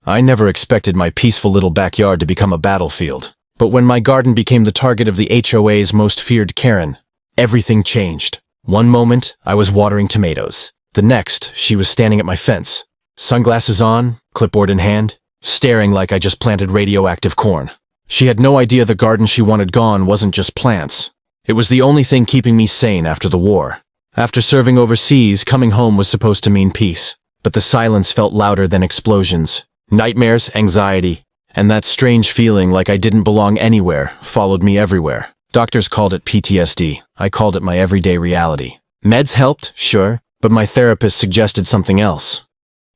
I never expected my peaceful little backyard to become a battlefield. But when my garden became the target of the HOA's most feared Karen, everything changed. One moment, I was watering tomatoes. The next, she was standing at my fence, sunglasses on, clipboard in hand, staring like I just planted radioactive corn. She had no idea the garden she wanted gone wasn't just plants. It was the only thing keeping me sane after the war. After serving overseas, coming home was supposed to mean peace. But the silence felt louder than explosions. Nightmares, anxiety, and that strange feeling like I didn't belong anywhere followed me everywhere. Doctors called it PTSD. I called it my everyday reality. Meds helped, sure, but my therapist suggested something else.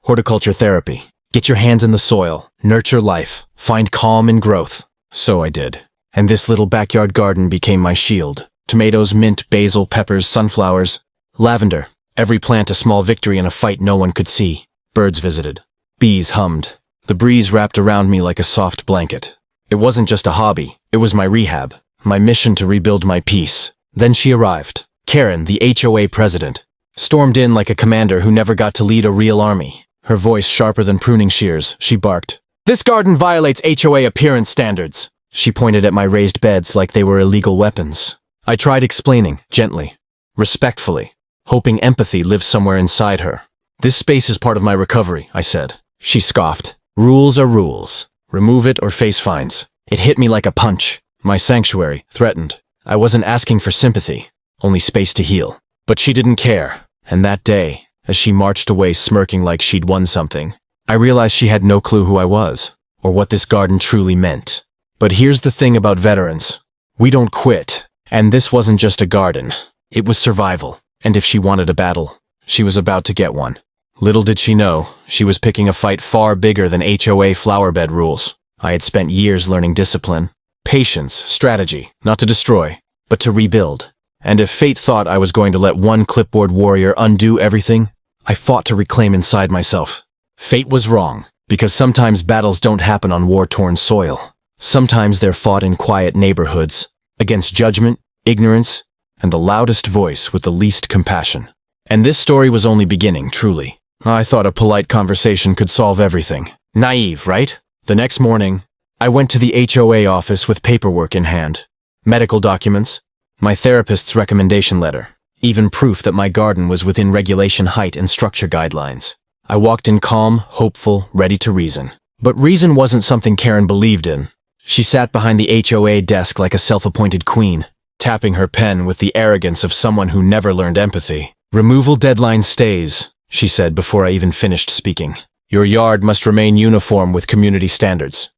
Horticulture therapy. Get your hands in the soil, nurture life, find calm in growth. So I did. And this little backyard garden became my shield. Tomatoes, mint, basil, peppers, sunflowers, lavender. Every plant a small victory in a fight no one could see. Birds visited. Bees hummed. The breeze wrapped around me like a soft blanket. It wasn't just a hobby. It was my rehab. My mission to rebuild my peace. Then she arrived. Karen, the HOA president, stormed in like a commander who never got to lead a real army. Her voice sharper than pruning shears, she barked. "This garden violates HOA appearance standards." She pointed at my raised beds like they were illegal weapons. I tried explaining, gently, respectfully, hoping empathy lived somewhere inside her. "This space is part of my recovery," I said. She scoffed. "Rules are rules. Remove it or face fines." It hit me like a punch. My sanctuary, threatened. I wasn't asking for sympathy, only space to heal. But she didn't care. And that day, as she marched away smirking like she'd won something, I realized she had no clue who I was, or what this garden truly meant. But here's the thing about veterans. We don't quit. And this wasn't just a garden. It was survival. And if she wanted a battle, she was about to get one. Little did she know, she was picking a fight far bigger than HOA flowerbed rules. I had spent years learning discipline, patience, strategy, not to destroy, but to rebuild. And if fate thought I was going to let one clipboard warrior undo everything, I fought to reclaim inside myself. Fate was wrong, because sometimes battles don't happen on war-torn soil. Sometimes they're fought in quiet neighborhoods, against judgment, ignorance, and the loudest voice with the least compassion. And this story was only beginning, truly. I thought a polite conversation could solve everything. Naive, right? The next morning, I went to the HOA office with paperwork in hand. Medical documents, my therapist's recommendation letter, even proof that my garden was within regulation height and structure guidelines. I walked in calm, hopeful, ready to reason. But reason wasn't something Karen believed in. She sat behind the HOA desk like a self-appointed queen, tapping her pen with the arrogance of someone who never learned empathy. "Removal deadline stays," she said before I even finished speaking. "Your yard must remain uniform with community standards."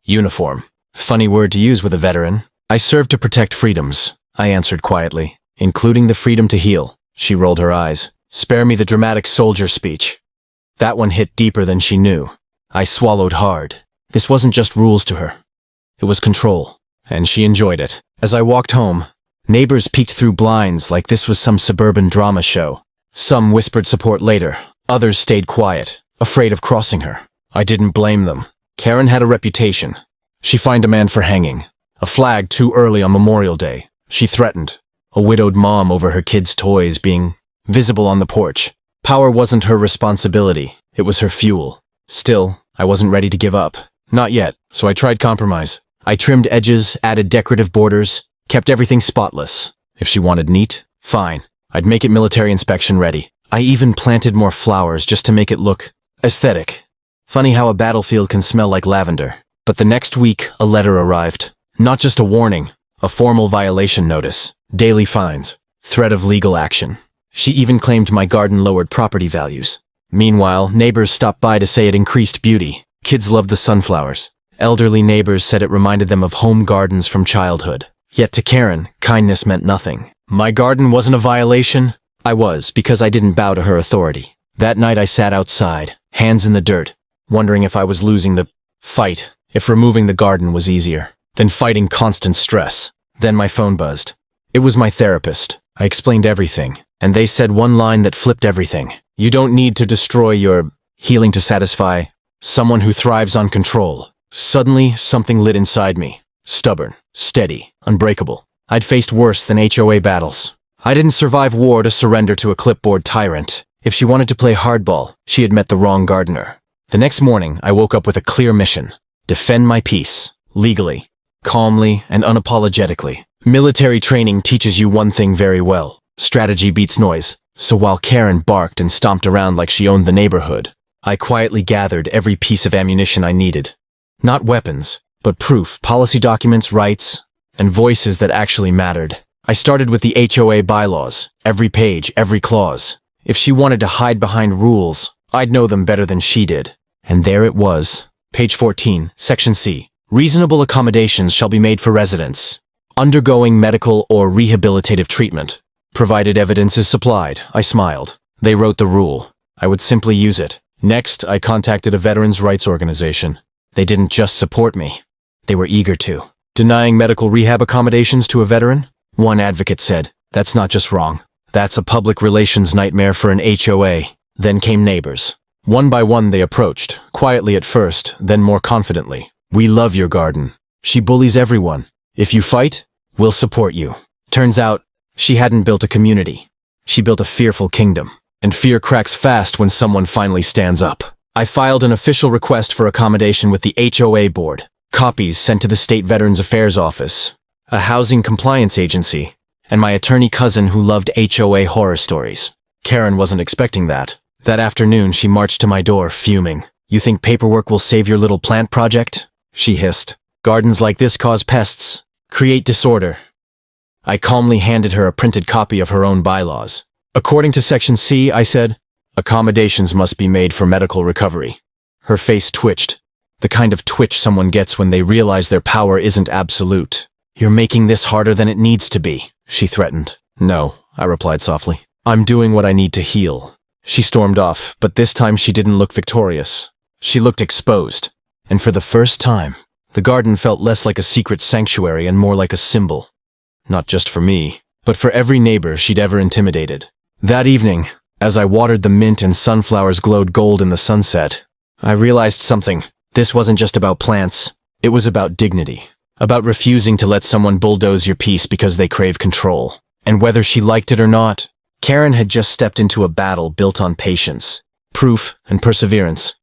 Uniform. Funny word to use with a veteran. "I serve to protect freedoms," I answered quietly, "including the freedom to heal." She rolled her eyes. "Spare me the dramatic soldier speech." That one hit deeper than she knew. I swallowed hard. This wasn't just rules to her. It was control. And she enjoyed it. As I walked home, neighbors peeked through blinds like this was some suburban drama show. Some whispered support later. Others stayed quiet, afraid of crossing her. I didn't blame them. Karen had a reputation. She fined a man for hanging. A flag too early on Memorial Day. She threatened. A widowed mom over her kids' toys being visible on the porch. Power wasn't her responsibility. It was her fuel. Still, I wasn't ready to give up. Not yet, so I tried compromise. I trimmed edges, added decorative borders, kept everything spotless. If she wanted neat, fine. I'd make it military inspection ready. I even planted more flowers just to make it look aesthetic. Funny how a battlefield can smell like lavender. But the next week, a letter arrived. Not just a warning, a formal violation notice, daily fines, threat of legal action. She even claimed my garden lowered property values. Meanwhile, neighbors stopped by to say it increased beauty. Kids loved the sunflowers. Elderly neighbors said it reminded them of home gardens from childhood. Yet to Karen, kindness meant nothing. My garden wasn't a violation. I was, because I didn't bow to her authority. That night I sat outside, hands in the dirt, wondering if I was losing the fight, if removing the garden was easier than fighting constant stress. Then my phone buzzed. It was my therapist. I explained everything, and they said one line that flipped everything. "You don't need to destroy your healing to satisfy someone who thrives on control." Suddenly, something lit inside me. Stubborn, steady, unbreakable. I'd faced worse than HOA battles. I didn't survive war to surrender to a clipboard tyrant. If she wanted to play hardball, she had met the wrong gardener. The next morning, I woke up with a clear mission: defend my peace, legally, calmly, and unapologetically. Military training teaches you one thing very well: strategy beats noise. So while Karen barked and stomped around like she owned the neighborhood, I quietly gathered every piece of ammunition I needed. Not weapons, but proof, policy documents, rights, and voices that actually mattered. I started with the HOA bylaws, every page, every clause. If she wanted to hide behind rules, I'd know them better than she did. And there it was. Page 14, Section C. Reasonable accommodations shall be made for residents undergoing medical or rehabilitative treatment, provided evidence is supplied. I smiled. They wrote the rule. I would simply use it. Next, I contacted a veterans' rights organization. They didn't just support me. They were eager to. Denying medical rehab accommodations to a veteran? One advocate said, "That's not just wrong. That's a public relations nightmare for an HOA." Then came neighbors. One by one they approached, quietly at first, then more confidently. "We love your garden. She bullies everyone. If you fight, we'll support you." Turns out, she hadn't built a community. She built a fearful kingdom. And fear cracks fast when someone finally stands up. I filed an official request for accommodation with the HOA board. Copies sent to the State Veterans Affairs Office, a housing compliance agency, and my attorney cousin who loved HOA horror stories. Karen wasn't expecting that. That afternoon, she marched to my door, fuming. "You think paperwork will save your little plant project?" she hissed. "Gardens like this cause pests, create disorder." I calmly handed her a printed copy of her own bylaws. "According to Section C," I said, "accommodations must be made for medical recovery." Her face twitched, the kind of twitch someone gets when they realize their power isn't absolute. "You're making this harder than it needs to be," she threatened. "No," I replied softly. "I'm doing what I need to heal." She stormed off, but this time she didn't look victorious. She looked exposed. And for the first time, the garden felt less like a secret sanctuary and more like a symbol. Not just for me, but for every neighbor she'd ever intimidated. That evening, as I watered the mint and sunflowers glowed gold in the sunset, I realized something. This wasn't just about plants. It was about dignity. About refusing to let someone bulldoze your peace because they crave control. And whether she liked it or not, Karen had just stepped into a battle built on patience, proof, and perseverance.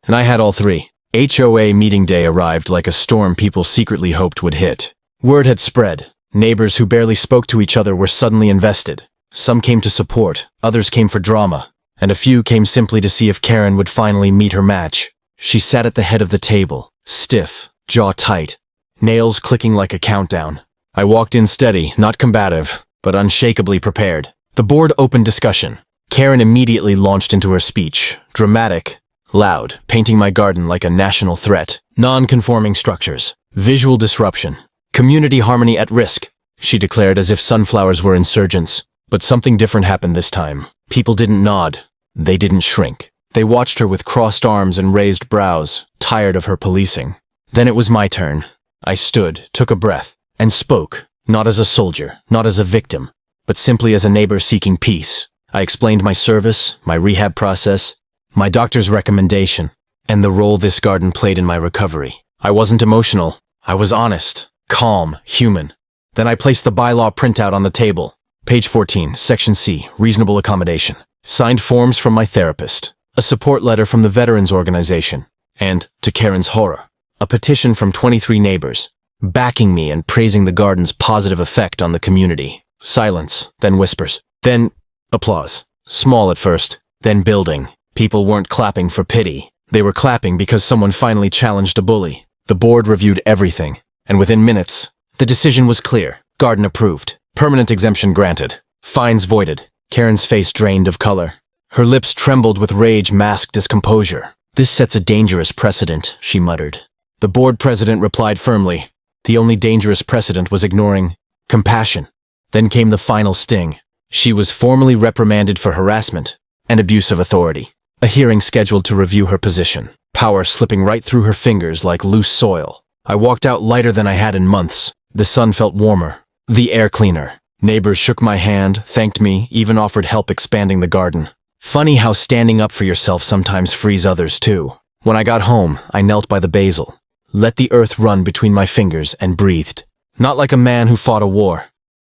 And I had all three. HOA meeting day arrived like a storm people secretly hoped would hit. Word had spread. Neighbors who barely spoke to each other were suddenly invested. Some came to support, others came for drama, and a few came simply to see if Karen would finally meet her match. She sat at the head of the table, stiff, jaw tight, nails clicking like a countdown. I walked in steady, not combative, but unshakably prepared. The board opened discussion. Karen immediately launched into her speech, dramatic, loud, painting my garden like a national threat. Non-conforming structures, visual disruption, community harmony at risk, she declared as if sunflowers were insurgents. But something different happened this time. People didn't nod. They didn't shrink. They watched her with crossed arms and raised brows, tired of her policing. Then it was my turn. I stood, took a breath, and spoke, not as a soldier, not as a victim, but simply as a neighbor seeking peace. I explained my service, my rehab process, my doctor's recommendation, and the role this garden played in my recovery. I wasn't emotional. I was honest, calm, human. Then I placed the bylaw printout on the table. Page 14, Section C, Reasonable Accommodation. Signed forms from my therapist. A support letter from the Veterans Organization. And, to Karen's horror, a petition from 23 neighbors, backing me and praising the garden's positive effect on the community. Silence, then whispers, then applause. Small at first, then building. People weren't clapping for pity. They were clapping because someone finally challenged a bully. The board reviewed everything, and within minutes, the decision was clear. Garden approved. Permanent exemption granted. Fines voided. Karen's face drained of color. Her lips trembled with rage masked discomposure. "This sets a dangerous precedent," she muttered. The board president replied firmly. The only dangerous precedent was ignoring compassion. Then came the final sting. She was formally reprimanded for harassment and abuse of authority. A hearing scheduled to review her position. Power slipping right through her fingers like loose soil. I walked out lighter than I had in months. The sun felt warmer. The air cleaner. Neighbors shook my hand, thanked me, even offered help expanding the garden. Funny how standing up for yourself sometimes frees others too. When I got home, I knelt by the basil, let the earth run between my fingers, and breathed. Not like a man who fought a war,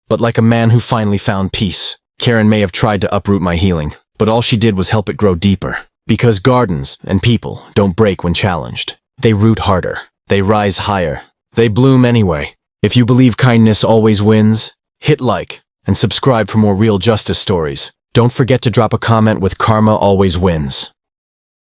but like a man who finally found peace. Karen may have tried to uproot my healing, but all she did was help it grow deeper. Because gardens and people don't break when challenged. They root harder. They rise higher. They bloom anyway. If you believe kindness always wins, hit like and subscribe for more real justice stories. Don't forget to drop a comment with "Karma always wins."